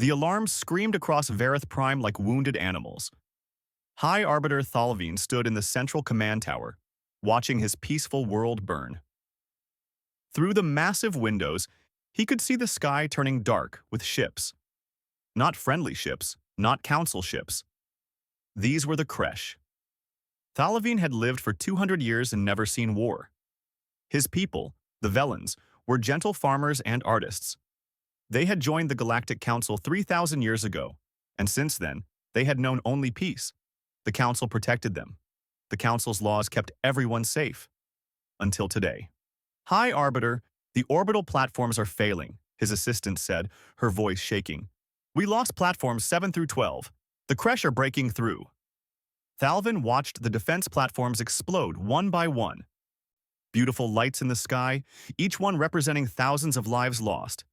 The alarms screamed across Vareth Prime like wounded animals. High Arbiter Thalvin stood in the central command tower, watching his peaceful world burn. Through the massive windows, he could see the sky turning dark with ships. Not friendly ships, not council ships. These were the Kresh. Thalvin had lived for 200 years and never seen war. His people, the Velans, were gentle farmers and artists. They had joined the Galactic Council 3,000 years ago, and since then, they had known only peace. The Council protected them. The Council's laws kept everyone safe. Until today. High Arbiter, the orbital platforms are failing, his assistant said, her voice shaking. We lost platforms 7 through 12. The Kresh are breaking through. Thalvin watched the defense platforms explode one by one. Beautiful lights in the sky, each one representing thousands of lives lost.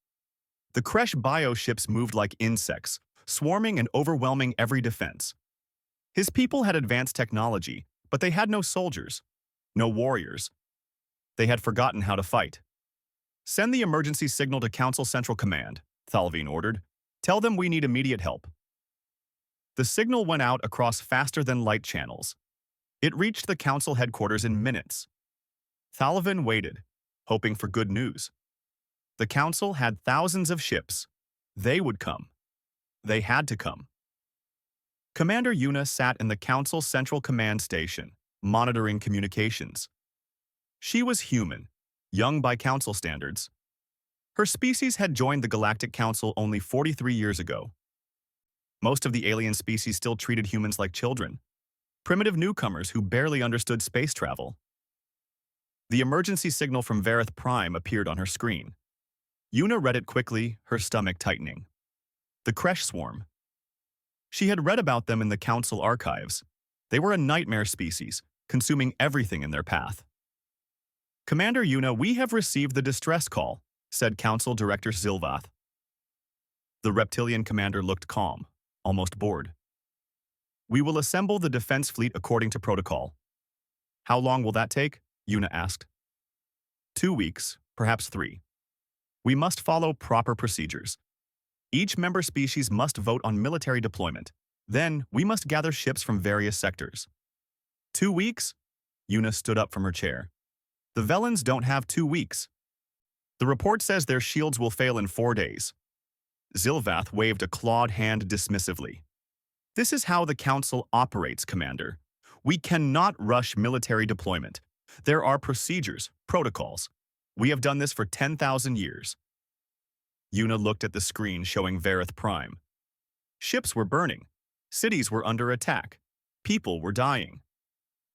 The Kresh bioships moved like insects, swarming and overwhelming every defense. His people had advanced technology, but they had no soldiers, no warriors. They had forgotten how to fight. Send the emergency signal to Council Central Command, Thalvin ordered. Tell them we need immediate help. The signal went out across faster-than-light channels. It reached the Council headquarters in minutes. Thalvin waited, hoping for good news. The Council had thousands of ships. They would come. They had to come. Commander Yuna sat in the Council Central Command Station, monitoring communications. She was human, young by Council standards. Her species had joined the Galactic Council only 43 years ago. Most of the alien species still treated humans like children, primitive newcomers who barely understood space travel. The emergency signal from Vareth Prime appeared on her screen. Yuna read it quickly, her stomach tightening. The Kresh swarm. She had read about them in the Council archives. They were a nightmare species, consuming everything in their path. Commander Yuna, we have received the distress call, said Council Director Zilvath. The reptilian commander looked calm, almost bored. We will assemble the defense fleet according to protocol. How long will that take? Yuna asked. 2 weeks, perhaps 3. We must follow proper procedures. Each member species must vote on military deployment. Then, we must gather ships from various sectors. 2 weeks? Yuna stood up from her chair. The Velans don't have 2 weeks. The report says their shields will fail in 4 days. Zilvath waved a clawed hand dismissively. This is how the Council operates, Commander. We cannot rush military deployment. There are procedures, protocols. We have done this for 10,000 years. Yuna looked at the screen showing Vareth Prime. Ships were burning. Cities were under attack. People were dying.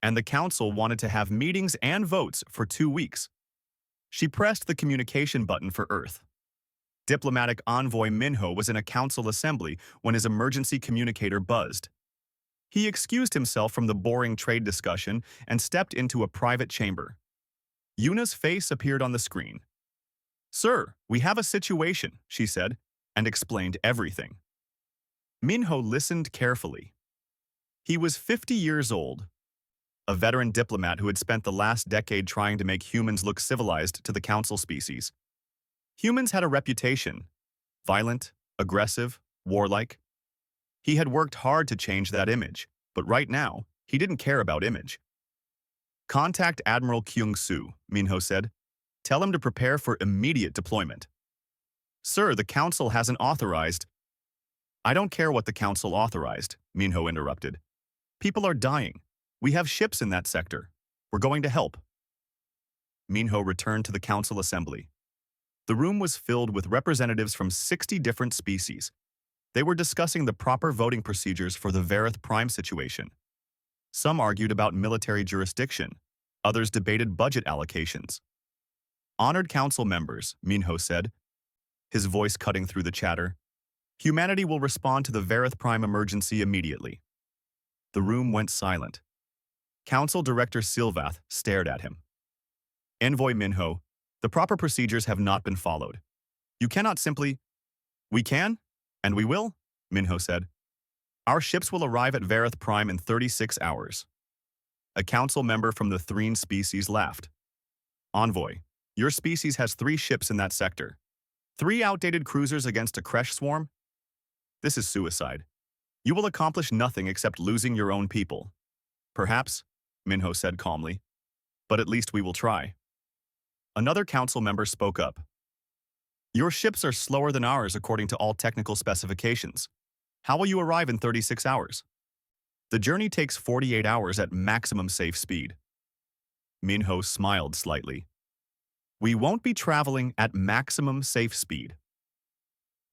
And the Council wanted to have meetings and votes for 2 weeks. She pressed the communication button for Earth. Diplomatic envoy Minho was in a council assembly when his emergency communicator buzzed. He excused himself from the boring trade discussion and stepped into a private chamber. Yuna's face appeared on the screen. Sir, we have a situation, she said, and explained everything. Minho listened carefully. He was 50 years old, a veteran diplomat who had spent the last decade trying to make humans look civilized to the Council species. Humans had a reputation, violent, aggressive, warlike. He had worked hard to change that image, but right now, he didn't care about image. Contact Admiral Kyung-soo, Minho said. Tell him to prepare for immediate deployment. Sir, the Council hasn't authorized. I don't care what the Council authorized, Minho interrupted. People are dying. We have ships in that sector. We're going to help. Minho returned to the Council assembly. The room was filled with representatives from 60 different species. They were discussing the proper voting procedures for the Vareth Prime situation. Some argued about military jurisdiction. Others debated budget allocations. Honored Council members, Minho said, his voice cutting through the chatter. Humanity will respond to the Vareth Prime emergency immediately. The room went silent. Council Director Silvath stared at him. Envoy Minho, the proper procedures have not been followed. You cannot simply... We can, and we will, Minho said. Our ships will arrive at Vareth Prime in 36 hours. A council member from the Threen species laughed. Envoy, your species has 3 ships in that sector. 3 outdated cruisers against a Kresh swarm? This is suicide. You will accomplish nothing except losing your own people. Perhaps, Minho said calmly, but at least we will try. Another council member spoke up. Your ships are slower than ours according to all technical specifications. How will you arrive in 36 hours? The journey takes 48 hours at maximum safe speed. Minho smiled slightly. We won't be traveling at maximum safe speed.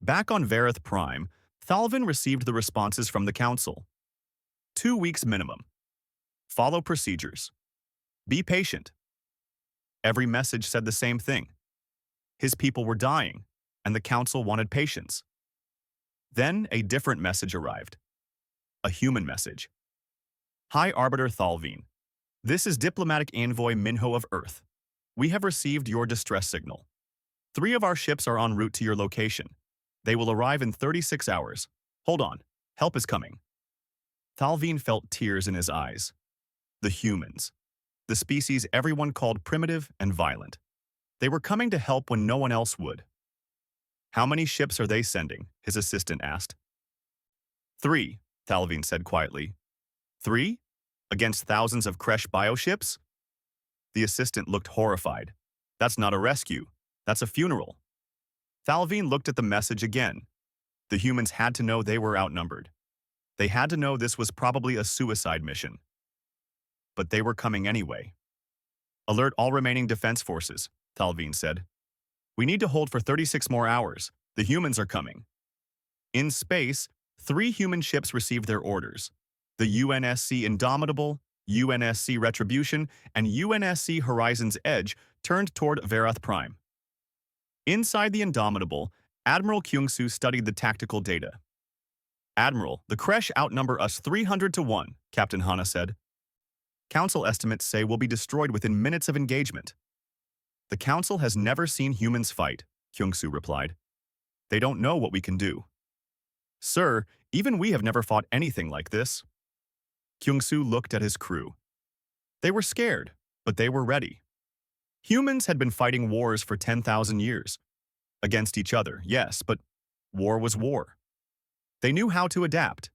Back on Verith Prime, Thalvin received the responses from the council. 2 weeks minimum. Follow procedures. Be patient. Every message said the same thing. His people were dying, and the council wanted patience. Then a different message arrived. A human message. Hi, Arbiter Thalvin. This is Diplomatic Envoy Minho of Earth. We have received your distress signal. 3 of our ships are en route to your location. They will arrive in 36 hours. Hold on. Help is coming. Thalvin felt tears in his eyes. The humans. The species everyone called primitive and violent. They were coming to help when no one else would. How many ships are they sending? His assistant asked. 3, Thalvin said quietly. 3? Against thousands of Kresh bioships? The assistant looked horrified. That's not a rescue. That's a funeral. Thalvin looked at the message again. The humans had to know they were outnumbered. They had to know this was probably a suicide mission. But they were coming anyway. Alert all remaining defense forces, Thalvin said. We need to hold for 36 more hours. The humans are coming. In space, 3 human ships received their orders. The UNSC Indomitable, UNSC Retribution, and UNSC Horizon's Edge turned toward Verith Prime. Inside the Indomitable, Admiral Kyung-soo studied the tactical data. Admiral, the Kresh outnumber us 300 to 1, Captain Hana said. Council estimates say we'll be destroyed within minutes of engagement. The Council has never seen humans fight, Kyung-soo replied. They don't know what we can do. Sir, even we have never fought anything like this. Kyung-soo looked at his crew. They were scared, but they were ready. Humans had been fighting wars for 10,000 years. Against each other, yes, but war was war. They knew how to adapt,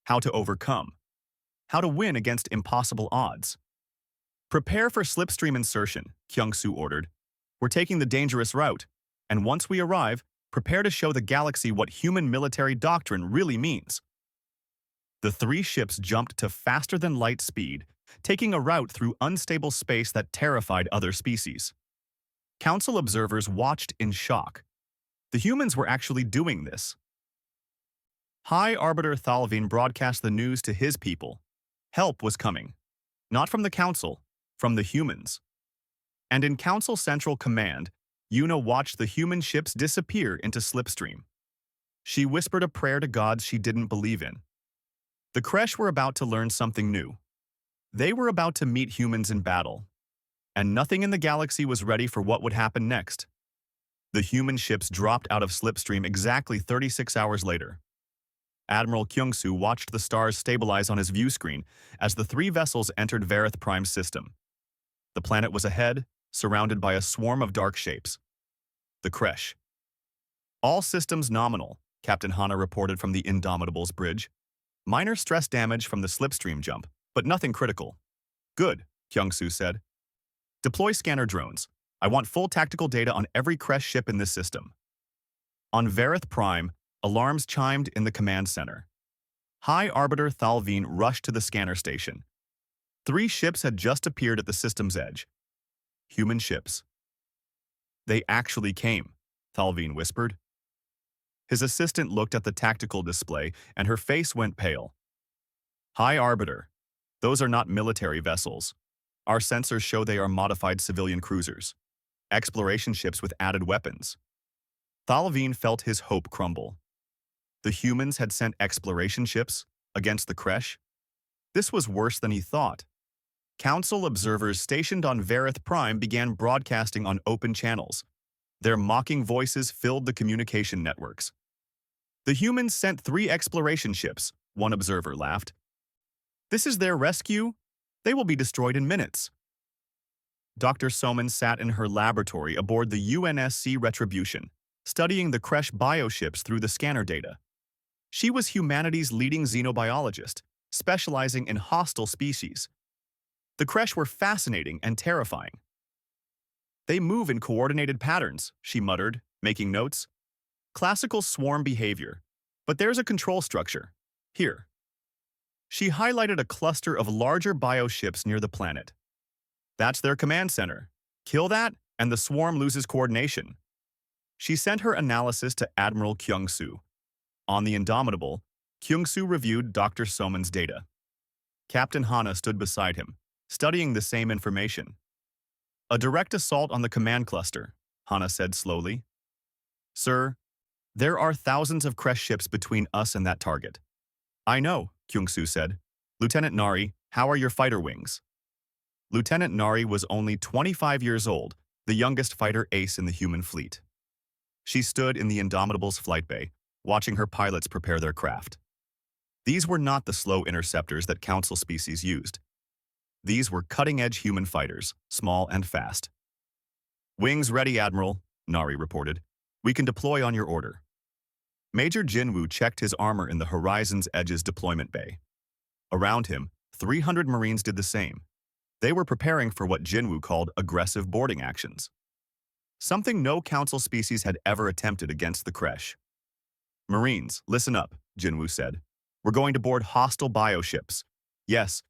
how to overcome, how to win against impossible odds. Prepare for slipstream insertion, Kyung-soo ordered. We're taking the dangerous route, and once we arrive, prepare to show the galaxy what human military doctrine really means. The 3 ships jumped to faster-than-light speed, taking a route through unstable space that terrified other species. Council observers watched in shock. The humans were actually doing this. High Arbiter Thalvin broadcast the news to his people. Help was coming. Not from the Council, from the humans. And in Council Central Command, Yuna watched the human ships disappear into slipstream. She whispered a prayer to gods she didn't believe in. The Kresh were about to learn something new. They were about to meet humans in battle. And nothing in the galaxy was ready for what would happen next. The human ships dropped out of slipstream exactly 36 hours later. Admiral Kyung-soo watched the stars stabilize on his view screen as the 3 vessels entered Verith Prime's system. The planet was ahead, surrounded by a swarm of dark shapes. The Kresh. All systems nominal, Captain Hana reported from the Indomitable's bridge. Minor stress damage from the slipstream jump, but nothing critical. Good, Kyung-soo said. Deploy scanner drones. I want full tactical data on every Kresh ship in this system. On Verith Prime, alarms chimed in the command center. High Arbiter Thalvin rushed to the scanner station. 3 ships had just appeared at the system's edge. Human ships. They actually came, Thalvin whispered. His assistant looked at the tactical display, and her face went pale. High Arbiter, those are not military vessels. Our sensors show they are modified civilian cruisers. Exploration ships with added weapons. Thalvin felt his hope crumble. The humans had sent exploration ships against the Kresh? This was worse than he thought. Council observers stationed on Verith Prime began broadcasting on open channels. Their mocking voices filled the communication networks. The humans sent 3 exploration ships, one observer laughed. This is their rescue? They will be destroyed in minutes. Dr. Soman sat in her laboratory aboard the UNSC Retribution, studying the Kresh bioships through the scanner data. She was humanity's leading xenobiologist, specializing in hostile species. The Kresh were fascinating and terrifying. They move in coordinated patterns, she muttered, making notes. Classical swarm behavior. But there's a control structure. Here. She highlighted a cluster of larger bioships near the planet. That's their command center. Kill that, and the swarm loses coordination. She sent her analysis to Admiral Kyung-soo. On the Indomitable, Kyung-soo reviewed Dr. Soman's data. Captain Hana stood beside him, studying the same information. A direct assault on the command cluster, Hana said slowly. Sir, there are thousands of Kresh ships between us and that target. I know, Kyung-soo said. Lieutenant Nari, how are your fighter wings? Lieutenant Nari was only 25 years old, the youngest fighter ace in the human fleet. She stood in the Indomitable's flight bay, watching her pilots prepare their craft. These were not the slow interceptors that Council species used. These were cutting-edge human fighters, small and fast. Wings ready, Admiral, Nari reported. We can deploy on your order. Major Jinwoo checked his armor in the Horizon's Edge's deployment bay. Around him, 300 Marines did the same. They were preparing for what Jinwoo called aggressive boarding actions. Something no Council species had ever attempted against the Kresh. Marines, listen up, Jinwoo said. We're going to board hostile bioships. Yes,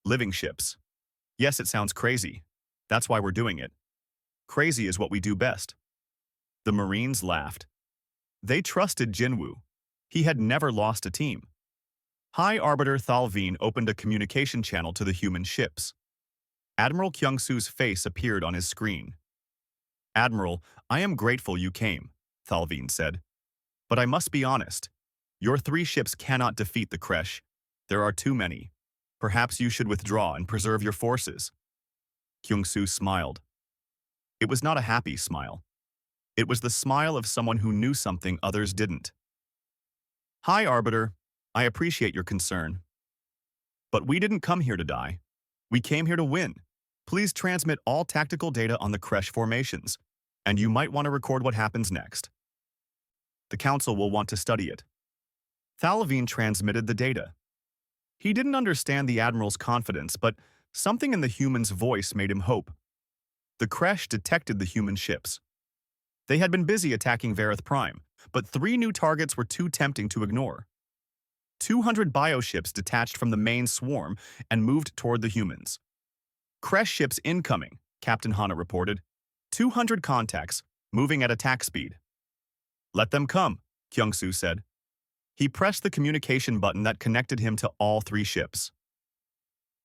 living ships. Yes, it sounds crazy. That's why we're doing it. Crazy is what we do best. The Marines laughed. They trusted Jinwoo. He had never lost a team. High Arbiter Thalveen opened a communication channel to the human ships. Admiral Kyung-soo's face appeared on his screen. Admiral, I am grateful you came, Thalveen said. But I must be honest. Your 3 ships cannot defeat the Kresh. There are too many. Perhaps you should withdraw and preserve your forces. Kyung-soo smiled. It was not a happy smile. It was the smile of someone who knew something others didn't. High Arbiter, I appreciate your concern. But we didn't come here to die. We came here to win. Please transmit all tactical data on the Kresh formations, and you might want to record what happens next. The Council will want to study it. Thalveen transmitted the data. He didn't understand the Admiral's confidence, but something in the human's voice made him hope. The Kresh detected the human ships. They had been busy attacking Verith Prime, but 3 new targets were too tempting to ignore. 200 bioships detached from the main swarm and moved toward the humans. Kresh ships incoming, Captain Hana reported. 200 contacts, moving at attack speed. Let them come, Kyung-soo said. He pressed the communication button that connected him to all 3 ships.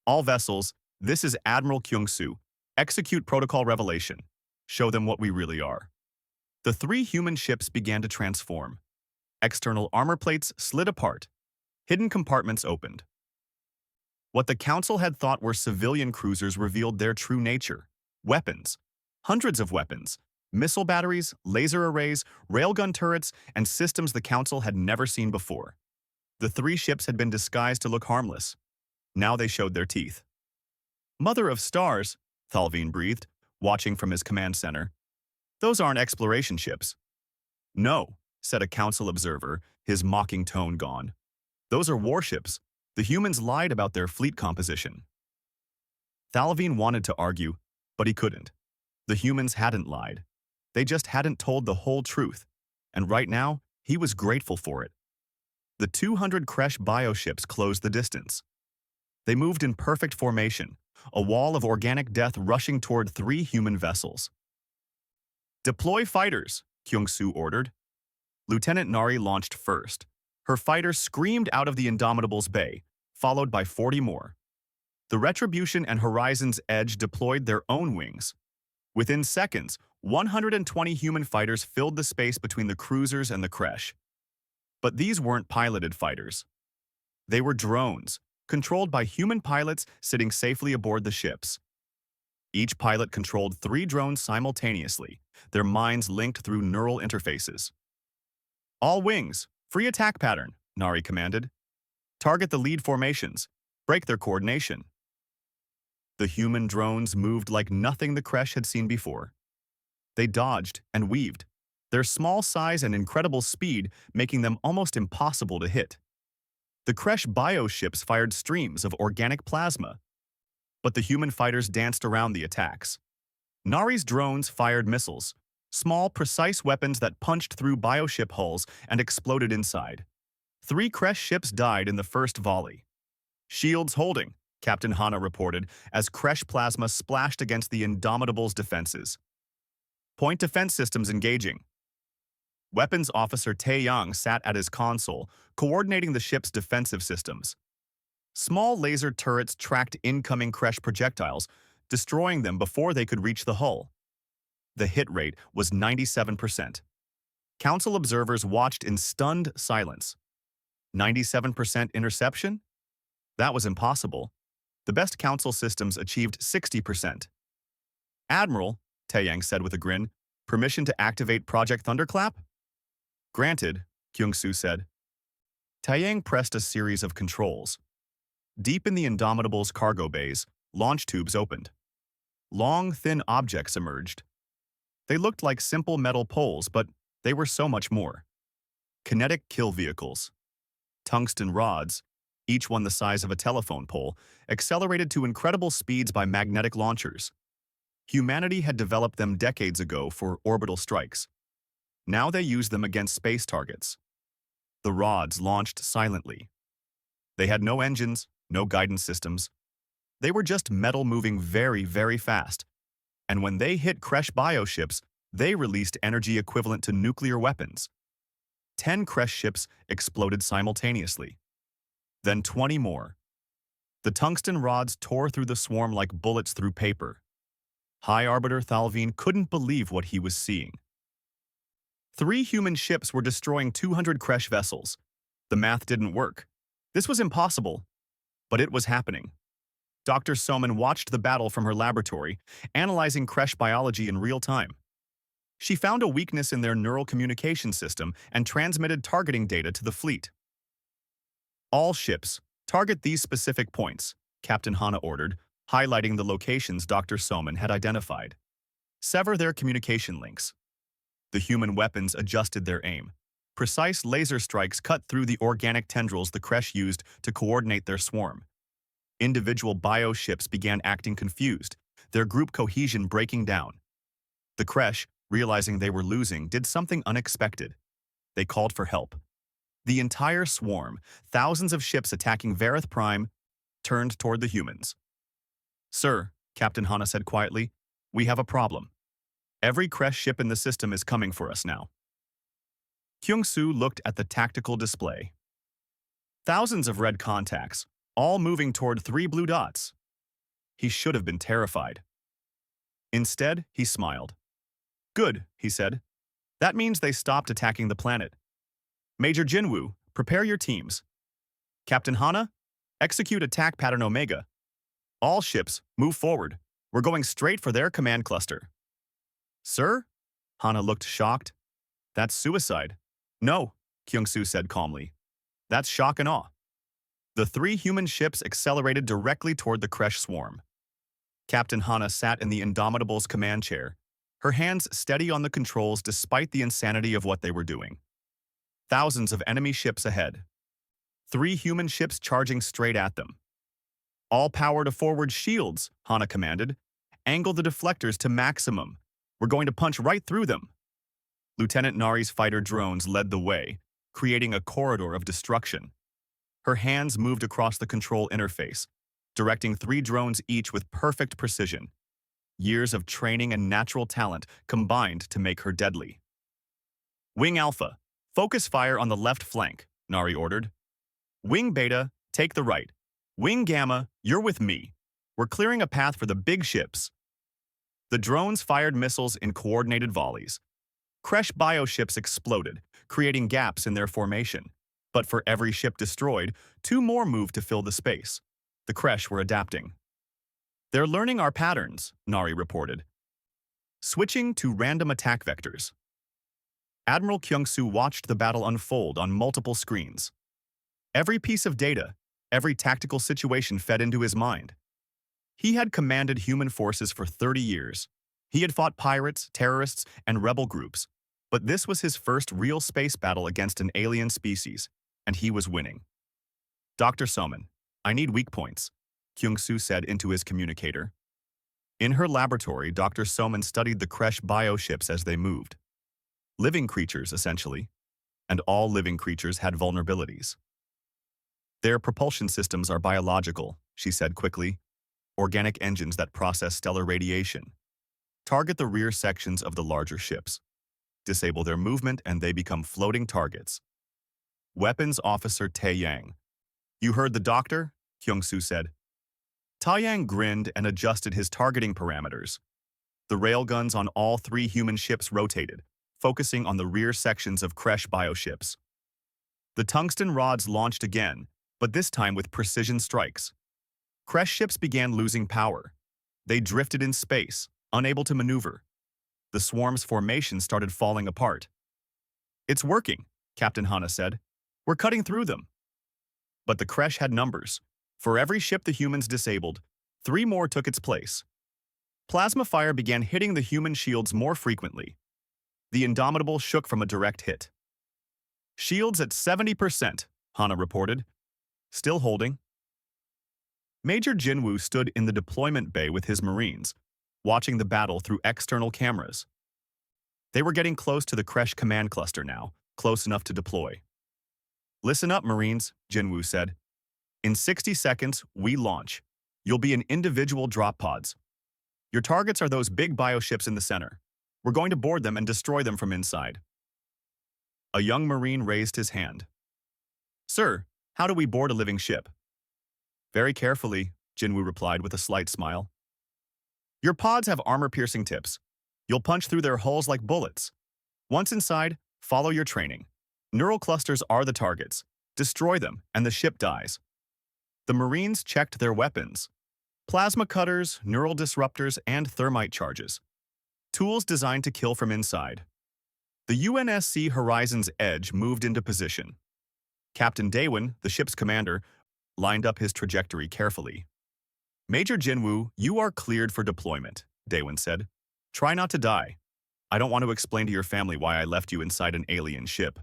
All vessels, this is Admiral Kyung-soo. Execute protocol revelation. Show them what we really are. The 3 human ships began to transform. External armor plates slid apart. Hidden compartments opened. What the Council had thought were civilian cruisers revealed their true nature. Weapons. Hundreds of weapons. Missile batteries, laser arrays, railgun turrets, and systems the Council had never seen before. The 3 ships had been disguised to look harmless. Now they showed their teeth. Mother of stars, Thalveen breathed, watching from his command center. Those aren't exploration ships. No, said a Council observer, his mocking tone gone. Those are warships. The humans lied about their fleet composition. Thalveen wanted to argue, but he couldn't. The humans hadn't lied. They just hadn't told the whole truth, and right now, he was grateful for it. The 200 Kresh bioships closed the distance. They moved in perfect formation, a wall of organic death rushing toward 3 human vessels. Deploy fighters, Kyung-soo ordered. Lieutenant Nari launched first. Her fighters screamed out of the Indomitable's bay, followed by 40 more. The Retribution and Horizon's Edge deployed their own wings. Within seconds, 120 human fighters filled the space between the cruisers and the Kresh. But these weren't piloted fighters. They were drones, controlled by human pilots sitting safely aboard the ships. Each pilot controlled 3 drones simultaneously, their minds linked through neural interfaces. All wings, free attack pattern, Nari commanded. Target the lead formations. Break their coordination. The human drones moved like nothing the Kresh had seen before. They dodged and weaved, their small size and incredible speed making them almost impossible to hit. The Kresh bioships fired streams of organic plasma, but the human fighters danced around the attacks. Nari's drones fired missiles, small, precise weapons that punched through bioship hulls and exploded inside. 3 Kresh ships died in the first volley. Shields holding, Captain Hana reported as Kresh plasma splashed against the Indomitable's defenses. Point defense systems engaging. Weapons Officer Taeyang sat at his console, coordinating the ship's defensive systems. Small laser turrets tracked incoming Kresh projectiles, destroying them before they could reach the hull. The hit rate was 97%. Council observers watched in stunned silence. 97% interception? That was impossible. The best Council systems achieved 60%. Admiral, Taeyang said with a grin, permission to activate Project Thunderclap? Granted, Kyung-soo said. Taeyang pressed a series of controls. Deep in the Indomitable's cargo bays, launch tubes opened. Long, thin objects emerged. They looked like simple metal poles, but they were so much more. Kinetic kill vehicles. Tungsten rods, each one the size of a telephone pole, accelerated to incredible speeds by magnetic launchers. Humanity had developed them decades ago for orbital strikes. Now they used them against space targets. The rods launched silently. They had no engines, no guidance systems. They were just metal moving very, very fast. And when they hit Kresh bioships, they released energy equivalent to nuclear weapons. 10 Kresh ships exploded simultaneously. Then 20 more. The tungsten rods tore through the swarm like bullets through paper. High Arbiter Thalvin couldn't believe what he was seeing. 3 human ships were destroying 200 Kresh vessels. The math didn't work. This was impossible, but it was happening. Dr. Soman watched the battle from her laboratory, analyzing Kresh biology in real time. She found a weakness in their neural communication system and transmitted targeting data to the fleet. All ships, target these specific points, Captain Hana ordered, highlighting the locations Dr. Soman had identified. Sever their communication links. The human weapons adjusted their aim. Precise laser strikes cut through the organic tendrils the Kresh used to coordinate their swarm. Individual bioships began acting confused, their group cohesion breaking down. The Kresh, realizing they were losing, did something unexpected. They called for help. The entire swarm, thousands of ships attacking SciFiPrime, turned toward the humans. "Sir," Captain Hana said quietly, "we have a problem. Every Kresh ship in the system is coming for us now." Kyung-soo looked at the tactical display. Thousands of red contacts, all moving toward 3 blue dots. He should have been terrified. Instead, he smiled. "Good," he said. "That means they stopped attacking the planet. Major Jinwoo, prepare your teams. Captain Hana, execute attack pattern Omega. All ships, move forward. We're going straight for their command cluster." "Sir?" Hana looked shocked. "That's suicide." "No," Kyung-soo said calmly. "That's shock and awe." The 3 human ships accelerated directly toward the Kresh swarm. Captain Hana sat in the Indomitable's command chair, her hands steady on the controls despite the insanity of what they were doing. Thousands of enemy ships ahead. 3 human ships charging straight at them. "All power to forward shields," Hana commanded. "Angle the deflectors to maximum. We're going to punch right through them." Lieutenant Nari's fighter drones led the way, creating a corridor of destruction. Her hands moved across the control interface, directing 3 drones each with perfect precision. Years of training and natural talent combined to make her deadly. "Wing Alpha, focus fire on the left flank," Nari ordered. "Wing Beta, take the right. Wing Gamma, you're with me. We're clearing a path for the big ships." The drones fired missiles in coordinated volleys. Kresh bioships exploded, creating gaps in their formation. But for every ship destroyed, 2 more moved to fill the space. The Kresh were adapting. "They're learning our patterns," Nari reported. Switching to random attack vectors. Admiral Kyung-soo watched the battle unfold on multiple screens. Every piece of data, every tactical situation fed into his mind. He had commanded human forces for 30 years. He had fought pirates, terrorists, and rebel groups. But this was his first real space battle against an alien species, and he was winning. Dr. Soman, I need weak points, Kyung-soo said into his communicator. In her laboratory, Dr. Soman studied the Kresh bioships as they moved. Living creatures, essentially, and all living creatures had vulnerabilities. Their propulsion systems are biological, she said quickly, organic engines that process stellar radiation. Target the rear sections of the larger ships. Disable their movement and they become floating targets. Weapons Officer Tae Yang. You heard the doctor? Kyung-soo said. Ta Yang grinned and adjusted his targeting parameters. The railguns on all 3 human ships rotated, focusing on the rear sections of Kresh bioships. The tungsten rods launched again, but this time with precision strikes. Kresh ships began losing power. They drifted in space, unable to maneuver. The swarm's formation started falling apart. It's working, Captain Hana said. We're cutting through them. But the Kresh had numbers. For every ship the humans disabled, 3 more took its place. Plasma fire began hitting the human shields more frequently. The Indomitable shook from a direct hit. Shields at 70%, Hana reported. Still holding. Major Jinwoo stood in the deployment bay with his Marines, watching the battle through external cameras. They were getting close to the Kresh command cluster now, close enough to deploy. Listen up, Marines, Jinwoo said. In 60 seconds, we launch. You'll be in individual drop pods. Your targets are those big bioships in the center. We're going to board them and destroy them from inside. A young Marine raised his hand. Sir, how do we board a living ship? Very carefully, Jinwoo replied with a slight smile. Your pods have armor-piercing tips. You'll punch through their hulls like bullets. Once inside, follow your training. Neural clusters are the targets. Destroy them, and the ship dies. The Marines checked their weapons. Plasma cutters, neural disruptors, and thermite charges. Tools designed to kill from inside. The UNSC Horizon's Edge moved into position. Captain Daewon, the ship's commander, lined up his trajectory carefully. Major Jinwoo, you are cleared for deployment, Daewon said. Try not to die. I don't want to explain to your family why I left you inside an alien ship.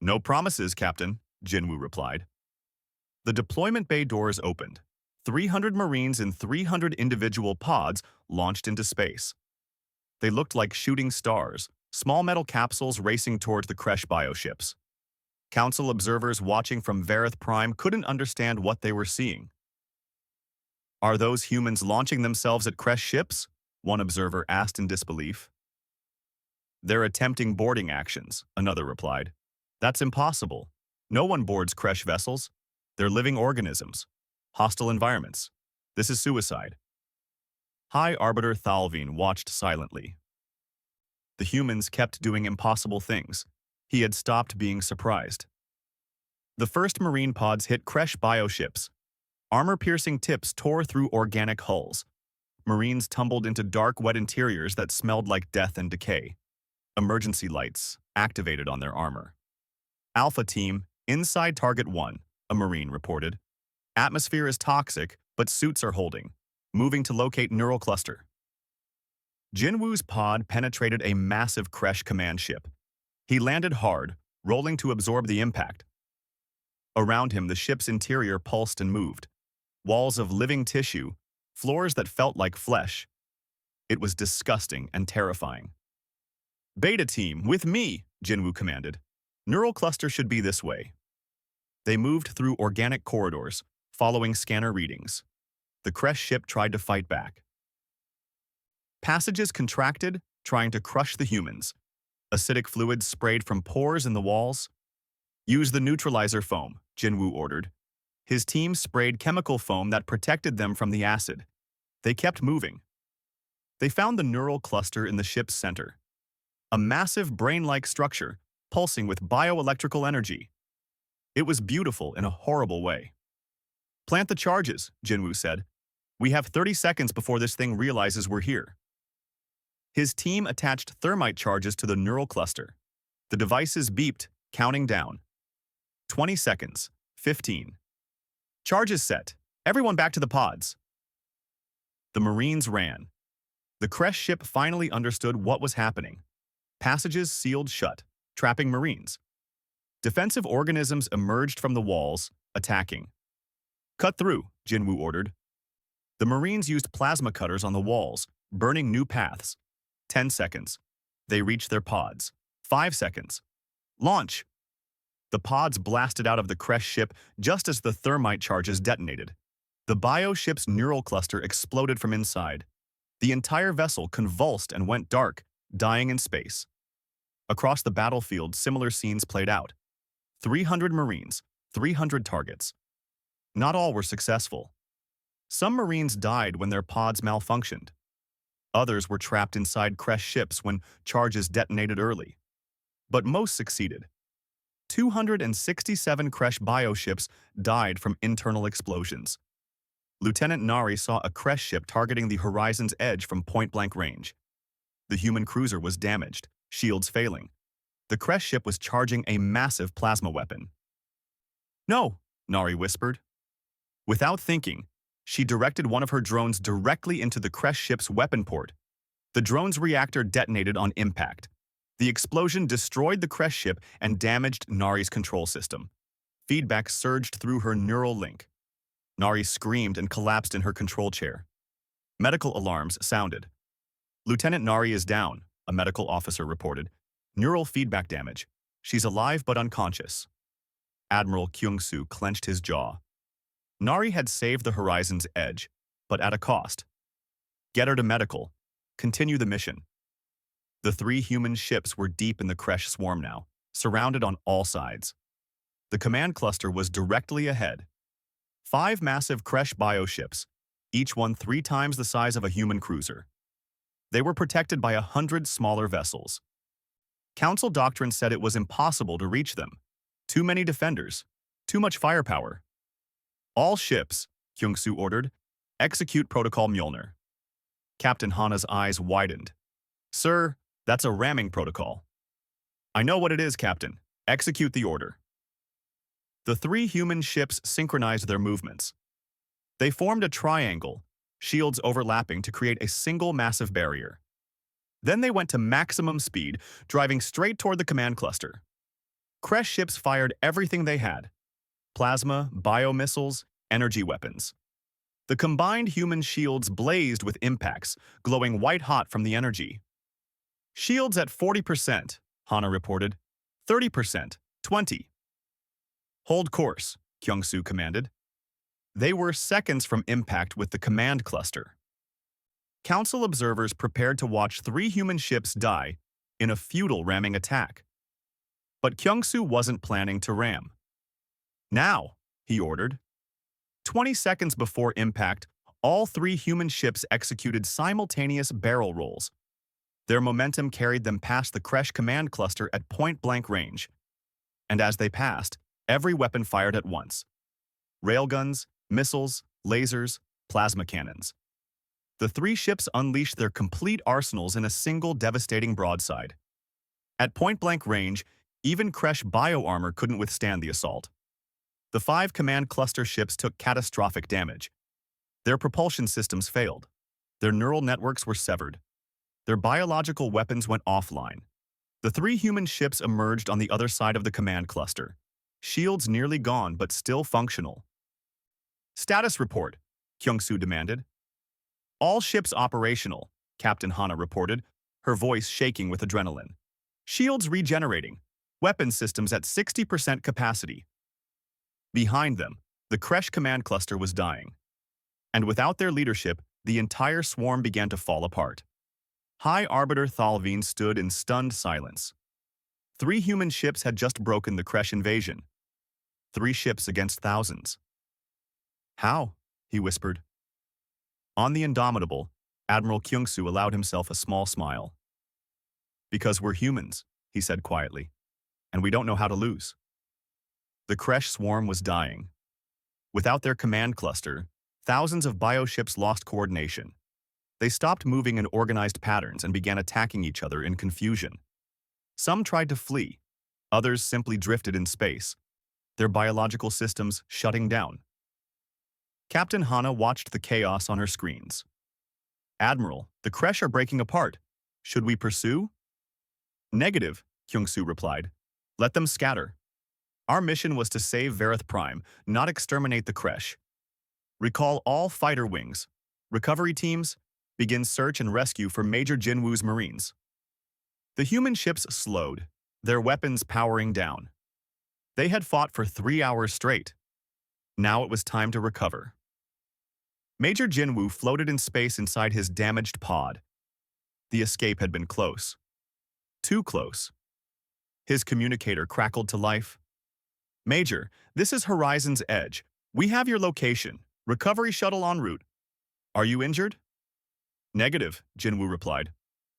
No promises, Captain, Jinwoo replied. The deployment bay doors opened. 300 Marines in 300 individual pods launched into space. They looked like shooting stars, small metal capsules racing towards the Kresh bioships. Council observers watching from SciFiPrime couldn't understand what they were seeing. Are those humans launching themselves at Kresh ships? One observer asked in disbelief. They're attempting boarding actions, another replied. That's impossible. No one boards Kresh vessels. They're living organisms. Hostile environments. This is suicide. High Arbiter Thalvin watched silently. The humans kept doing impossible things. He had stopped being surprised. The first marine pods hit Kresh bioships. Armor-piercing tips tore through organic hulls. Marines tumbled into dark, wet interiors that smelled like death and decay. Emergency lights activated on their armor. Alpha Team, inside Target 1, a Marine reported. Atmosphere is toxic, but suits are holding. Moving to locate neural cluster. Jinwoo's pod penetrated a massive Kresh command ship. He landed hard, rolling to absorb the impact. Around him, the ship's interior pulsed and moved. Walls of living tissue, floors that felt like flesh. It was disgusting and terrifying. Beta Team, with me, Jinwoo commanded. Neural cluster should be this way. They moved through organic corridors, following scanner readings. The Kresh ship tried to fight back. Passages contracted, trying to crush the humans. Acidic fluid sprayed from pores in the walls. Use the neutralizer foam, Jinwoo ordered. His team sprayed chemical foam that protected them from the acid. They kept moving. They found the neural cluster in the ship's center. A massive brain-like structure, pulsing with bioelectrical energy. It was beautiful in a horrible way. Plant the charges, Jinwoo said. We have 30 seconds before this thing realizes we're here. His team attached thermite charges to the neural cluster. The devices beeped, counting down. 20 seconds. 15. Charges set. Everyone back to the pods. The Marines ran. The Kresh ship finally understood what was happening. Passages sealed shut, trapping Marines. Defensive organisms emerged from the walls, attacking. Cut through, Jinwoo ordered. The Marines used plasma cutters on the walls, burning new paths. 10 seconds. They reached their pods. 5 seconds. Launch! The pods blasted out of the Kresh ship just as the thermite charges detonated. The bioship's neural cluster exploded from inside. The entire vessel convulsed and went dark, dying in space. Across the battlefield, similar scenes played out. 300 Marines, 300 targets. Not all were successful. Some Marines died when their pods malfunctioned. Others were trapped inside Kresh ships when charges detonated early. But most succeeded. 267 Kresh bioships died from internal explosions. Lieutenant Nari saw a Kresh ship targeting the horizon's edge from point-blank range. The human cruiser was damaged, shields failing. The Kresh ship was charging a massive plasma weapon. "No," Nari whispered. Without thinking, she directed one of her drones directly into the Kresh ship's weapon port. The drone's reactor detonated on impact. The explosion destroyed the Kresh ship and damaged Nari's control system. Feedback surged through her neural link. Nari screamed and collapsed in her control chair. Medical alarms sounded. "Lieutenant Nari is down," a medical officer reported. "Neural feedback damage. She's alive but unconscious." Admiral Kyung-soo clenched his jaw. Nari had saved the horizon's edge, but at a cost. Get her to medical. Continue the mission. The 3 human ships were deep in the Kresh swarm now, surrounded on all sides. The command cluster was directly ahead. 5 massive Kresh bioships, each one 3 times the size of a human cruiser. They were protected by 100 smaller vessels. Council doctrine said it was impossible to reach them. Too many defenders, too much firepower. "All ships," Kyung-soo ordered, "execute Protocol Mjolnir." Captain Hana's eyes widened. "Sir, that's a ramming protocol." "I know what it is, Captain. Execute the order." The 3 human ships synchronized their movements. They formed a triangle, shields overlapping to create a single massive barrier. Then they went to maximum speed, driving straight toward the command cluster. Kresh ships fired everything they had: plasma, biomissiles, energy weapons. The combined human shields blazed with impacts, glowing white-hot from the energy. "Shields at 40%, Hana reported. 30%, 20. "Hold course," Kyung-soo commanded. They were seconds from impact with the command cluster. Council observers prepared to watch 3 human ships die in a futile ramming attack. But Kyung-soo wasn't planning to ram. "Now," he ordered. 20 seconds before impact, all 3 human ships executed simultaneous barrel rolls. Their momentum carried them past the Kresh command cluster at point-blank range. And as they passed, every weapon fired at once. Railguns, missiles, lasers, plasma cannons. The 3 ships unleashed their complete arsenals in a single devastating broadside. At point-blank range, even Kresh bioarmor couldn't withstand the assault. The 5 command cluster ships took catastrophic damage. Their propulsion systems failed. Their neural networks were severed. Their biological weapons went offline. The 3 human ships emerged on the other side of the command cluster. Shields nearly gone but still functional. "Status report," Kyung-soo demanded. "All ships operational," Captain Hana reported, her voice shaking with adrenaline. "Shields regenerating. Weapon systems at 60% capacity." Behind them, the Kresh command cluster was dying. And without their leadership, the entire swarm began to fall apart. High Arbiter Thalveen stood in stunned silence. 3 human ships had just broken the Kresh invasion. 3 ships against thousands. "How?" he whispered. On the Indomitable, Admiral Kyung-soo allowed himself a small smile. "Because we're humans," he said quietly, "and we don't know how to lose." The Kresh swarm was dying. Without their command cluster, thousands of bioships lost coordination. They stopped moving in organized patterns and began attacking each other in confusion. Some tried to flee. Others simply drifted in space, their biological systems shutting down. Captain Hana watched the chaos on her screens. "Admiral, the Kresh are breaking apart. Should we pursue?" Negative, Kyung-soo replied. Let them scatter. Our mission was to save Verith Prime, not exterminate the Kresh. Recall all fighter wings. Recovery teams, begin search and rescue for Major Jinwoo's Marines. The human ships slowed, their weapons powering down. They had fought for 3 hours straight. Now it was time to recover. Major Jinwoo floated in space inside his damaged pod. The escape had been close. Too close. His communicator crackled to life. Major, this is Horizon's Edge. We have your location. Recovery shuttle en route. Are you injured? Negative, Jinwoo replied.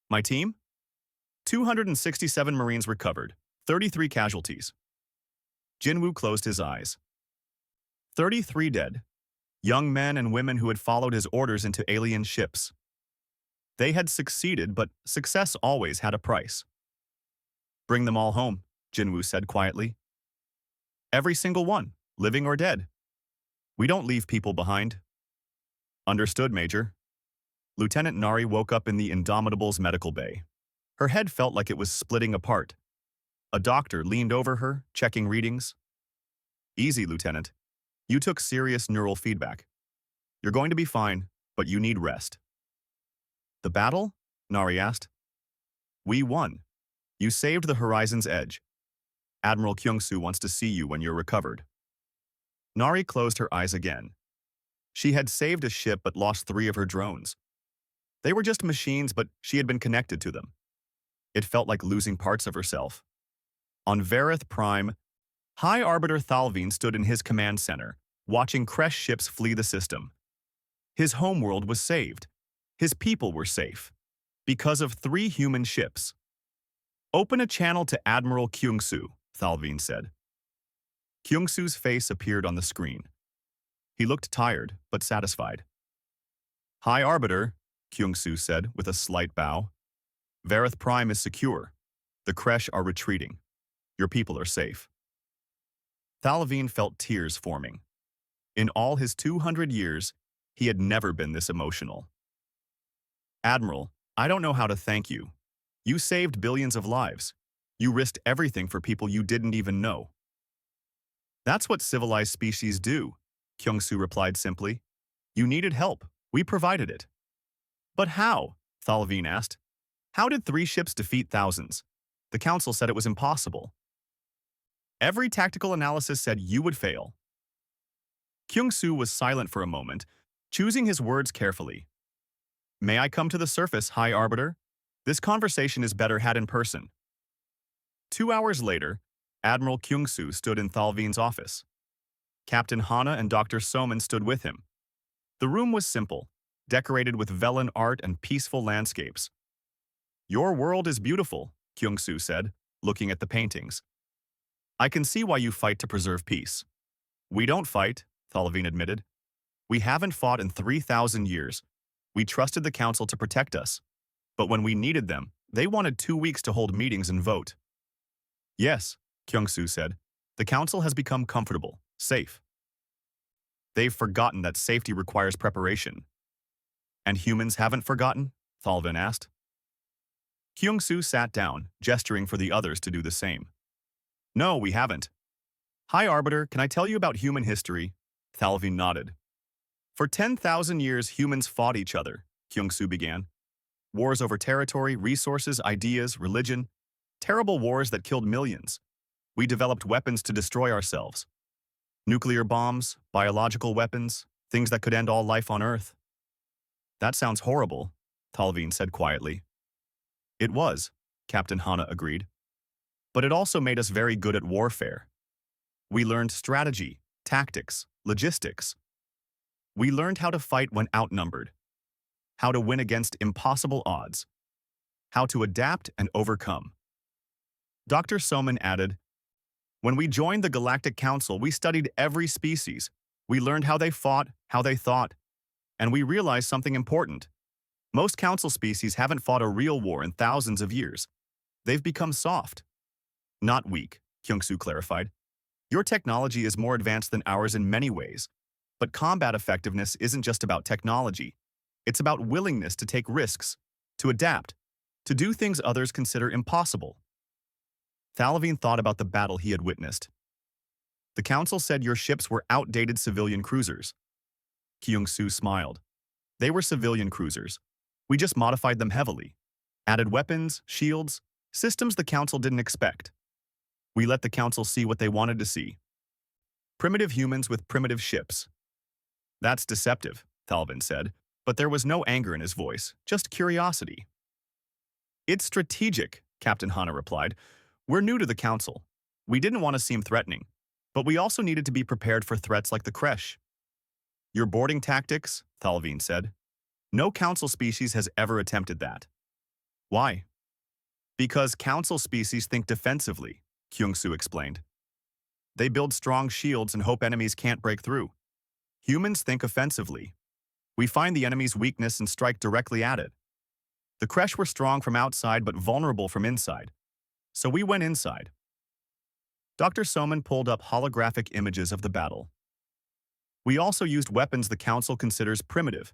My team? 267 Marines recovered, 33 casualties. Jinwoo closed his eyes. 33 dead. Young men and women who had followed his orders into alien ships. They had succeeded, but success always had a price. Bring them all home, Jinwoo said quietly. Every single one, living or dead. We don't leave people behind. Understood, Major. Lieutenant Nari woke up in the Indomitable's medical bay. Her head felt like it was splitting apart. A doctor leaned over her, checking readings. Easy, Lieutenant. You took serious neural feedback. You're going to be fine, but you need rest. The battle? Nari asked. We won. You saved the Horizon's Edge. Admiral Kyung-soo wants to see you when you're recovered. Nari closed her eyes again. She had saved a ship but lost 3 of her drones. They were just machines, but she had been connected to them. It felt like losing parts of herself. On Verith Prime, High Arbiter Thalvin stood in his command center, watching Kresh ships flee the system. His homeworld was saved. His people were safe. Because of 3 human ships. Open a channel to Admiral Kyung-soo, Thalvin said. Kyung-soo's face appeared on the screen. He looked tired, but satisfied. High Arbiter, Kyung-soo said with a slight bow. Verith Prime is secure. The Kresh are retreating. Your people are safe. Thalvin felt tears forming. In all his 200 years, he had never been this emotional. Admiral, I don't know how to thank you. You saved billions of lives. You risked everything for people you didn't even know. That's what civilized species do, Kyung-soo replied simply. You needed help. We provided it. But how? Thalvin asked. How did 3 ships defeat thousands? The council said it was impossible. Every tactical analysis said you would fail. Kyung-soo was silent for a moment, choosing his words carefully. May I come to the surface, High Arbiter? This conversation is better had in person. 2 hours later, Admiral Kyung-soo stood in Thalvin's office. Captain Hana and Dr. Soman stood with him. The room was simple, decorated with vellum art and peaceful landscapes. Your world is beautiful, Kyung-soo said, looking at the paintings. I can see why you fight to preserve peace. We don't fight, Thalvin admitted. We haven't fought in 3,000 years. We trusted the council to protect us. But when we needed them, they wanted 2 weeks to hold meetings and vote. Yes, Kyung-soo said. The council has become comfortable, safe. They've forgotten that safety requires preparation. And humans haven't forgotten? Thalvin asked. Kyung-soo sat down, gesturing for the others to do the same. No, we haven't. High Arbiter, can I tell you about human history? Thalvin nodded. For 10,000 years, humans fought each other, Kyung-soo began. Wars over territory, resources, ideas, religion. Terrible wars that killed millions. We developed weapons to destroy ourselves. Nuclear bombs, biological weapons, things that could end all life on Earth. That sounds horrible, Thalvin said quietly. It was, Captain Hana agreed. But it also made us very good at warfare. We learned strategy, tactics, logistics. We learned how to fight when outnumbered, how to win against impossible odds, how to adapt and overcome. Dr. Soman added, when we joined the Galactic Council, we studied every species. We learned how they fought, how they thought, and we realized something important. Most council species haven't fought a real war in thousands of years. They've become soft. Not weak, Kyung-soo clarified. Your technology is more advanced than ours in many ways, but combat effectiveness isn't just about technology. It's about willingness to take risks, to adapt, to do things others consider impossible. Thalavine thought about the battle he had witnessed. The council said your ships were outdated civilian cruisers. Kyung-soo smiled. They were civilian cruisers. We just modified them heavily. Added weapons, shields, systems the council didn't expect. We let the council see what they wanted to see. Primitive humans with primitive ships. That's deceptive, Thalavin said, but there was no anger in his voice, just curiosity. It's strategic, Captain Hana replied. We're new to the council. We didn't want to seem threatening, but we also needed to be prepared for threats like the Kresh. Your boarding tactics, Thalavin said. No council species has ever attempted that. Why? Because council species think defensively, Kyung-soo explained. They build strong shields and hope enemies can't break through. Humans think offensively. We find the enemy's weakness and strike directly at it. The Kresh were strong from outside but vulnerable from inside. So we went inside. Dr. Soman pulled up holographic images of the battle. We also used weapons the council considers primitive.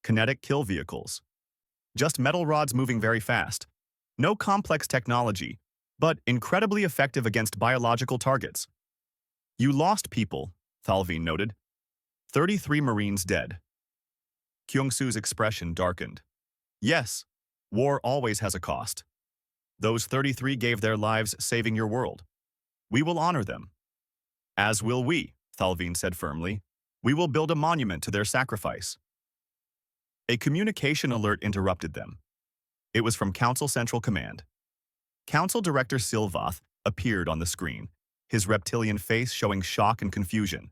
Kinetic kill vehicles. Just metal rods moving very fast. No complex technology, but incredibly effective against biological targets. You lost people, Thalavin noted. 33 Marines dead. Kyung-soo's expression darkened. Yes, war always has a cost. Those 33 gave their lives saving your world. We will honor them. As will we, Thalavin said firmly. We will build a monument to their sacrifice. A communication alert interrupted them. It was from Council Central Command. Council Director Silvath appeared on the screen, his reptilian face showing shock and confusion.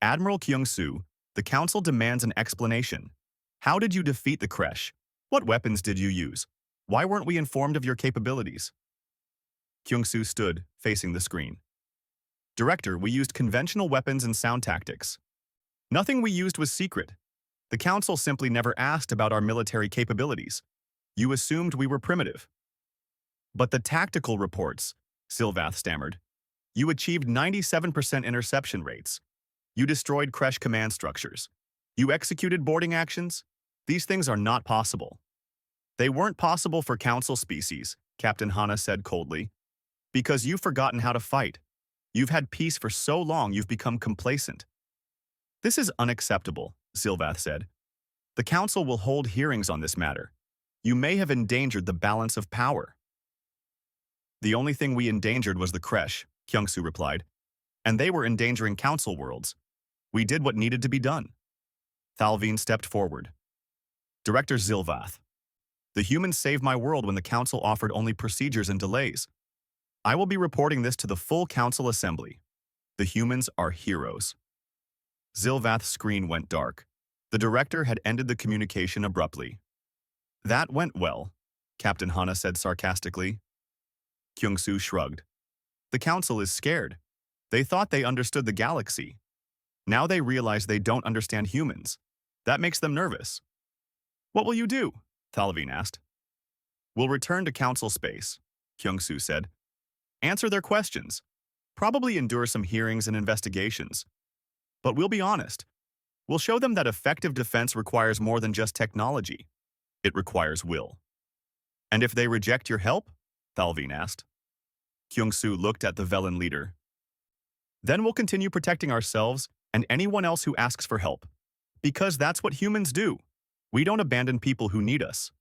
Admiral Kyung-soo, the Council demands an explanation. How did you defeat the Kresh? What weapons did you use? Why weren't we informed of your capabilities? Kyung-soo stood, facing the screen. Director, we used conventional weapons and sound tactics. Nothing we used was secret. The Council simply never asked about our military capabilities. You assumed we were primitive. But the tactical reports, Silvath stammered. You achieved 97% interception rates. You destroyed Kresh command structures. You executed boarding actions. These things are not possible. They weren't possible for Council species, Captain Hana said coldly. Because you've forgotten how to fight. You've had peace for so long you've become complacent. This is unacceptable, Silvath said. The Council will hold hearings on this matter. You may have endangered the balance of power. The only thing we endangered was the Kresh, Kyung-soo replied. And they were endangering Council worlds. We did what needed to be done. Thalavin stepped forward. Director Silvath. The humans saved my world when the Council offered only procedures and delays. I will be reporting this to the full Council Assembly. The humans are heroes. Silvath's screen went dark. The director had ended the communication abruptly. That went well, Captain Hana said sarcastically. Kyung-soo shrugged. The Council is scared. They thought they understood the galaxy. Now they realize they don't understand humans. That makes them nervous. What will you do? Thalavin asked. We'll return to Council space, Kyung-soo said. Answer their questions. Probably endure some hearings and investigations. But we'll be honest. We'll show them that effective defense requires more than just technology. It requires will. And if they reject your help? Thalavin asked. Kyung-soo looked at the Velen leader. Then we'll continue protecting ourselves and anyone else who asks for help. Because that's what humans do. We don't abandon people who need us.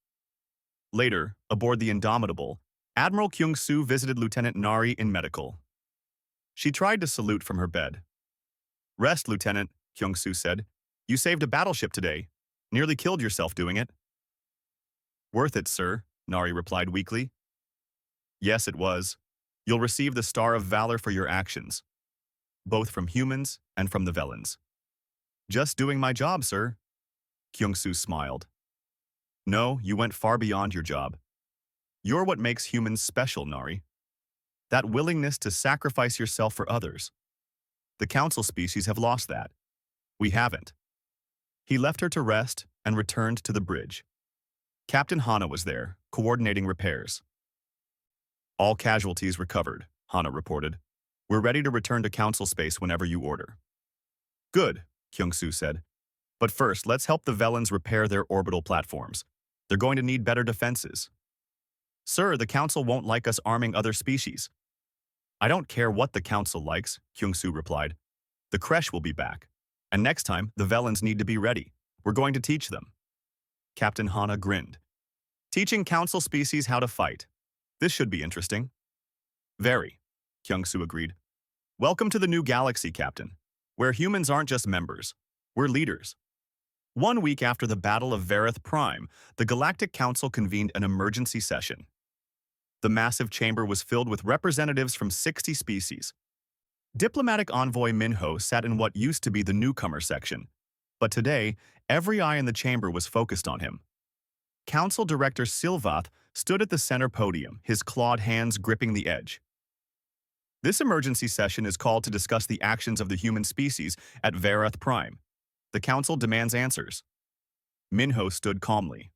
Later, aboard the Indomitable, Admiral Kyung-soo visited Lieutenant Nari in medical. She tried to salute from her bed. Rest, Lieutenant, Kyung-soo said. You saved a battleship today. Nearly killed yourself doing it. Worth it, sir, Nari replied weakly. Yes, it was. You'll receive the Star of Valor for your actions. Both from humans and from the Velens. Just doing my job, sir. Kyung-soo smiled. No, you went far beyond your job. You're what makes humans special, Nari. That willingness to sacrifice yourself for others. The Council species have lost that. We haven't. He left her to rest and returned to the bridge. Captain Hana was there, coordinating repairs. All casualties recovered, Hana reported. We're ready to return to Council space whenever you order. Good, Kyung-soo said. But first, let's help the Velens repair their orbital platforms. They're going to need better defenses. Sir, the council won't like us arming other species. I don't care what the council likes, Kyung-soo replied. The creche will be back. And next time, the Velans need to be ready. We're going to teach them. Captain Hana grinned. Teaching council species how to fight. This should be interesting. Very, Kyung-soo agreed. Welcome to the new galaxy, Captain, where humans aren't just members. We're leaders. 1 week after the Battle of HFY, the Galactic Council convened an emergency session. The massive chamber was filled with representatives from 60 species. Diplomatic envoy Minho sat in what used to be the newcomer section, but today, every eye in the chamber was focused on him. Council Director Silvath stood at the center podium, his clawed hands gripping the edge. This emergency session is called to discuss the actions of the human species at HFY. The council demands answers. Minho stood calmly.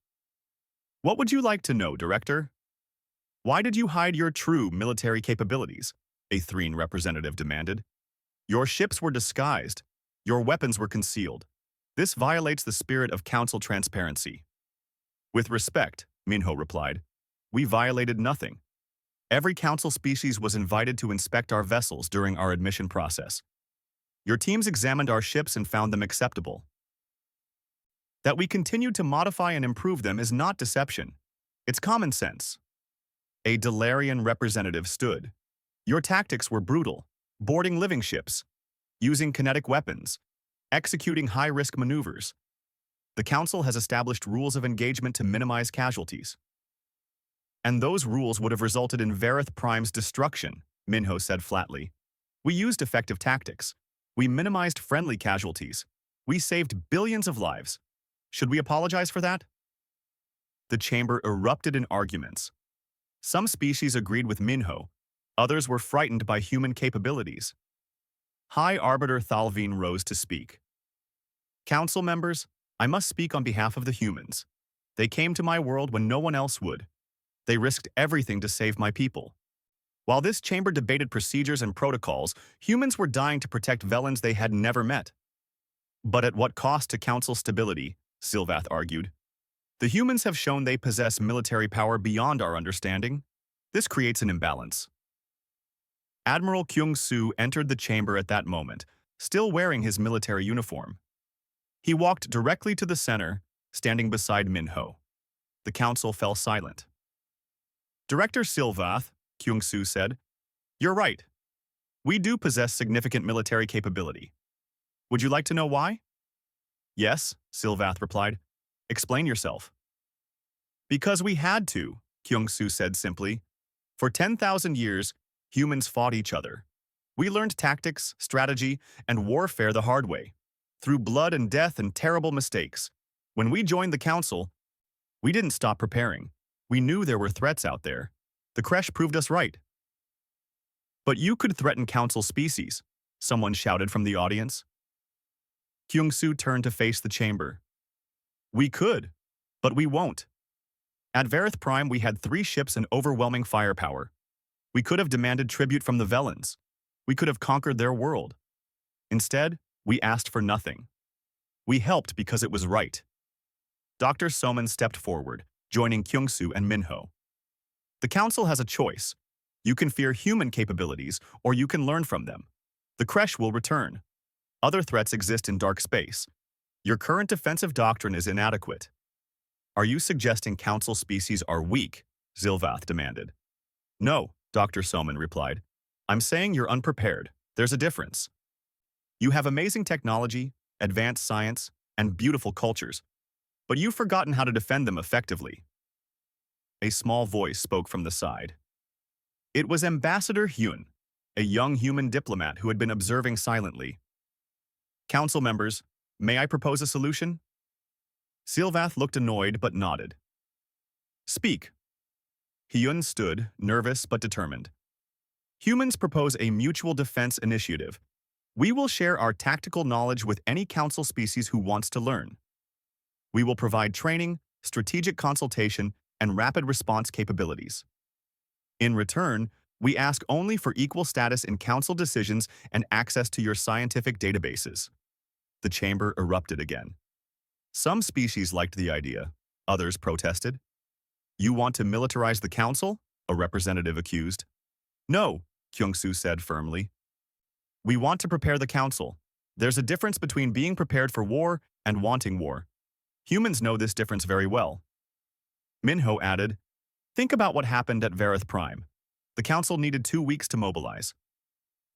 What would you like to know, Director? Why did you hide your true military capabilities? A Threen representative demanded. Your ships were disguised. Your weapons were concealed. This violates the spirit of council transparency. With respect, Minho replied, we violated nothing. Every council species was invited to inspect our vessels during our admission process. Your teams examined our ships and found them acceptable. That we continued to modify and improve them is not deception. It's common sense. A Delarian representative stood. Your tactics were brutal, boarding living ships, using kinetic weapons, executing high-risk maneuvers. The Council has established rules of engagement to minimize casualties. And those rules would have resulted in HFY's destruction, Minho said flatly. We used effective tactics. We minimized friendly casualties. We saved billions of lives. Should we apologize for that? The chamber erupted in arguments. Some species agreed with Minho. Others were frightened by human capabilities. High Arbiter Thalvine rose to speak. Council members, I must speak on behalf of the humans. They came to my world when no one else would. They risked everything to save my people. While this chamber debated procedures and protocols, humans were dying to protect Velans they had never met. But at what cost to Council stability, Silvath argued. The humans have shown they possess military power beyond our understanding. This creates an imbalance. Admiral Kyung-soo entered the chamber at that moment, still wearing his military uniform. He walked directly to the center, standing beside Minho. The council fell silent. Director Silvath, Kyung-soo said, you're right. We do possess significant military capability. Would you like to know why? Yes, Silvath replied. Explain yourself. Because we had to, Kyung-soo said simply. For 10,000 years, humans fought each other. We learned tactics, strategy, and warfare the hard way, through blood and death and terrible mistakes. When we joined the council, we didn't stop preparing. We knew there were threats out there. The creche proved us right. But you could threaten council species, someone shouted from the audience. Kyung-soo turned to face the chamber. We could, but we won't. At HFY, we had 3 ships and overwhelming firepower. We could have demanded tribute from the Velans. We could have conquered their world. Instead, we asked for nothing. We helped because it was right. Dr. Soman stepped forward, joining Kyung-soo and Minho. The council has a choice. You can fear human capabilities, or you can learn from them. The creche will return. Other threats exist in dark space. Your current defensive doctrine is inadequate. Are you suggesting council species are weak? Silvath demanded. No, Dr. Soman replied. I'm saying you're unprepared. There's a difference. You have amazing technology, advanced science, and beautiful cultures, but you've forgotten how to defend them effectively. A small voice spoke from the side. It was Ambassador Hyun, a young human diplomat who had been observing silently. Council members, may I propose a solution? Silvath looked annoyed but nodded. Speak. Hyun stood, nervous but determined. Humans propose a mutual defense initiative. We will share our tactical knowledge with any council species who wants to learn. We will provide training, strategic consultation, and rapid response capabilities. In return, we ask only for equal status in council decisions and access to your scientific databases. The chamber erupted again. Some species liked the idea, others protested. You want to militarize the council? A representative accused. No, Kyung-soo said firmly. We want to prepare the council. There's a difference between being prepared for war and wanting war. Humans know this difference very well. Minho added, think about what happened at Verith Prime. The council needed 2 weeks to mobilize.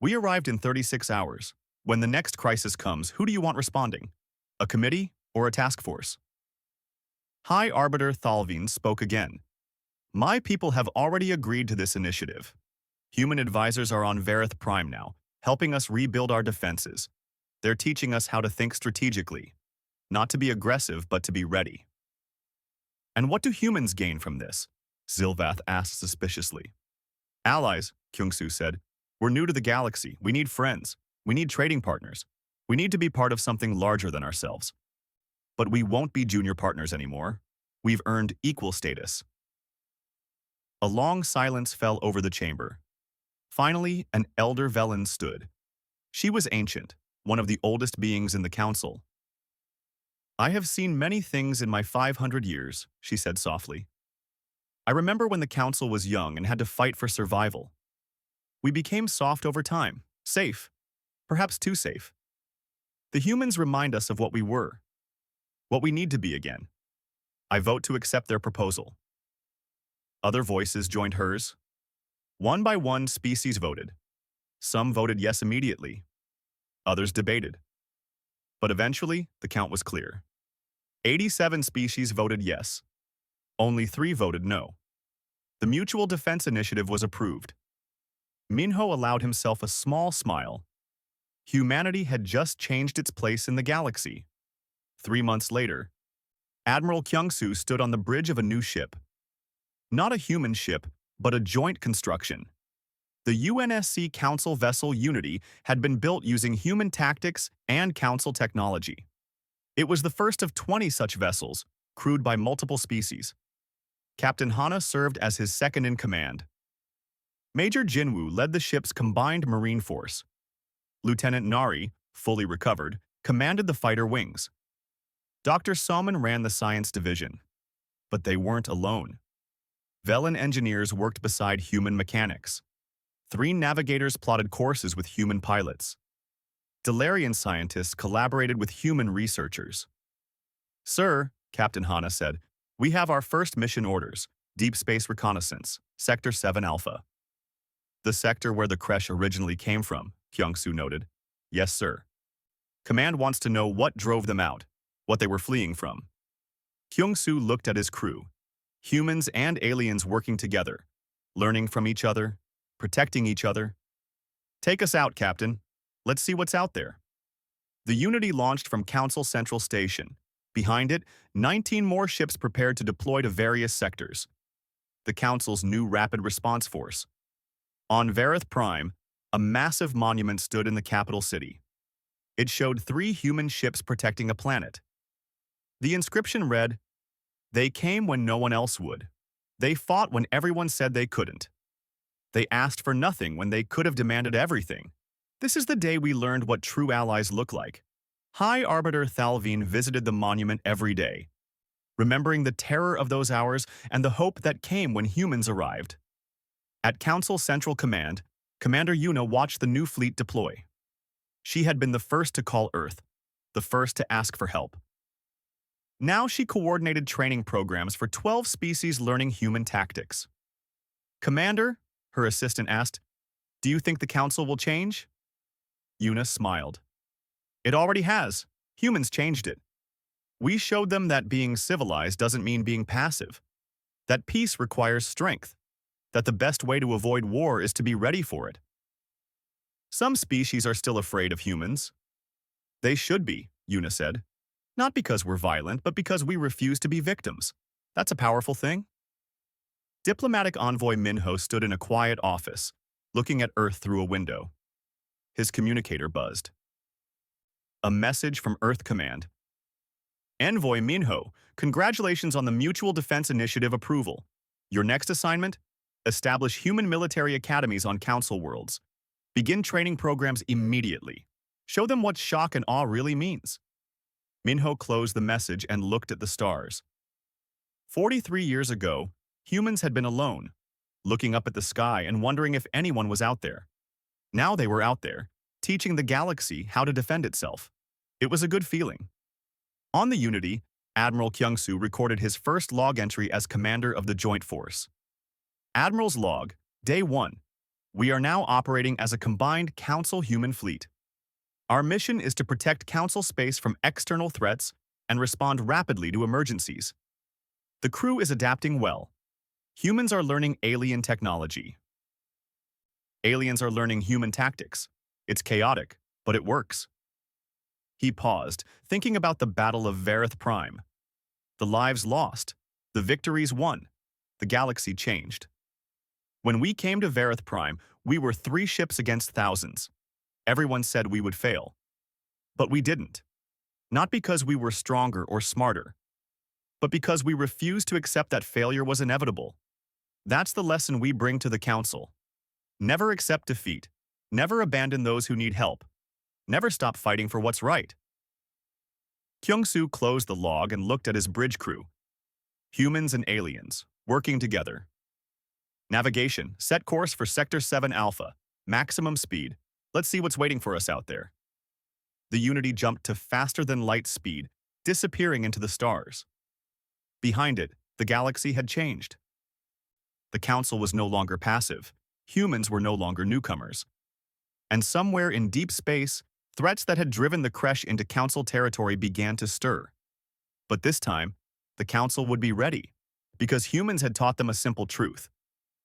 We arrived in 36 hours. When the next crisis comes, who do you want responding? A committee or a task force? High Arbiter Thalvin spoke again. My people have already agreed to this initiative. Human advisors are on Verith Prime now, helping us rebuild our defenses. They're teaching us how to think strategically, not to be aggressive but to be ready. And what do humans gain from this? Zilvath asked suspiciously. Allies, Kyung-soo said. We're new to the galaxy. We need friends. We need trading partners. We need to be part of something larger than ourselves. But we won't be junior partners anymore. We've earned equal status. A long silence fell over the chamber. Finally, an elder Velen stood. She was ancient, one of the oldest beings in the council. I have seen many things in my 500 years, she said softly. I remember when the council was young and had to fight for survival. We became soft over time, safe, perhaps too safe. The humans remind us of what we were, what we need to be again. I vote to accept their proposal. Other voices joined hers. One by one, species voted. Some voted yes immediately. Others debated. But eventually, the count was clear. 87 species voted yes. Only 3 voted no. The Mutual Defense Initiative was approved. Minho allowed himself a small smile. Humanity had just changed its place in the galaxy. 3 months later, Admiral Kyung-soo stood on the bridge of a new ship. Not a human ship, but a joint construction. The UNSC Council vessel Unity had been built using human tactics and Council technology. It was the first of 20 such vessels, crewed by multiple species. Captain Hana served as his second-in-command. Major Jinwoo led the ship's combined marine force. Lieutenant Nari, fully recovered, commanded the fighter wings. Dr. Soman ran the science division. But they weren't alone. Velen engineers worked beside human mechanics. 3 navigators plotted courses with human pilots. Delarian scientists collaborated with human researchers. Sir, Captain Hana said, we have our first mission orders, Deep Space Reconnaissance, Sector 7 Alpha. The sector where the Kresh originally came from, Kyung-soo noted. Yes, sir. Command wants to know what drove them out, what they were fleeing from. Kyung-soo looked at his crew. Humans and aliens working together, learning from each other, protecting each other. Take us out, Captain. Let's see what's out there. The Unity launched from Council Central Station. Behind it, 19 more ships prepared to deploy to various sectors. The Council's new rapid response force. On Verith Prime, a massive monument stood in the capital city. It showed 3 human ships protecting a planet. The inscription read, "They came when no one else would. They fought when everyone said they couldn't. They asked for nothing when they could have demanded everything. This is the day we learned what true allies look like." High Arbiter Thalvin visited the monument every day, remembering the terror of those hours and the hope that came when humans arrived. At Council Central Command, Commander Yuna watched the new fleet deploy. She had been the first to call Earth, the first to ask for help. Now she coordinated training programs for 12 species learning human tactics. Commander, her assistant asked, do you think the Council will change? Yuna smiled. It already has. Humans changed it. We showed them that being civilized doesn't mean being passive, that peace requires strength, that the best way to avoid war is to be ready for it. Some species are still afraid of humans. They should be, Yuna said. Not because we're violent, but because we refuse to be victims. That's a powerful thing. Diplomatic Envoy Minho stood in a quiet office, looking at Earth through a window. His communicator buzzed. A message from Earth Command. Envoy Minho, congratulations on the Mutual Defense Initiative approval. Your next assignment? Establish human military academies on Council worlds. Begin training programs immediately. Show them what shock and awe really means. Minho closed the message and looked at the stars. 43 years ago, Humans had been alone, looking up at the sky and wondering if anyone was out there. Now they were out there, teaching the galaxy how to defend itself. It was a good feeling. On the Unity, Admiral Kyung-soo recorded his first log entry as commander of the Joint Force. Admiral's log, Day 1. We are now operating as a combined Council human fleet. Our mission is to protect Council space from external threats and respond rapidly to emergencies. The crew is adapting well. Humans are learning alien technology. Aliens are learning human tactics. It's chaotic, but it works. He paused, thinking about the Battle of HFY. The lives lost, the victories won, the galaxy changed. When we came to HFY, we were 3 ships against thousands. Everyone said we would fail. But we didn't. Not because we were stronger or smarter, but because we refused to accept that failure was inevitable. That's the lesson we bring to the Council. Never accept defeat. Never abandon those who need help. Never stop fighting for what's right. Kyung-soo closed the log and looked at his bridge crew. Humans and aliens, working together. Navigation, set course for Sector 7 Alpha. Maximum speed. Let's see what's waiting for us out there. The Unity jumped to faster-than-light speed, disappearing into the stars. Behind it, the galaxy had changed. The Council was no longer passive. Humans were no longer newcomers. And somewhere in deep space, threats that had driven the Kresh into Council territory began to stir. But this time, the Council would be ready, because humans had taught them a simple truth.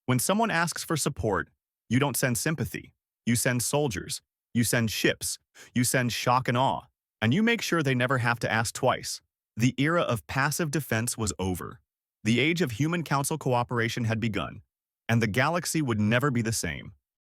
When someone asks for support, you don't send sympathy. You send soldiers. You send ships. You send shock and awe. And you make sure they never have to ask twice. The era of passive defense was over. The age of human Council cooperation had begun, and the galaxy would never be the same.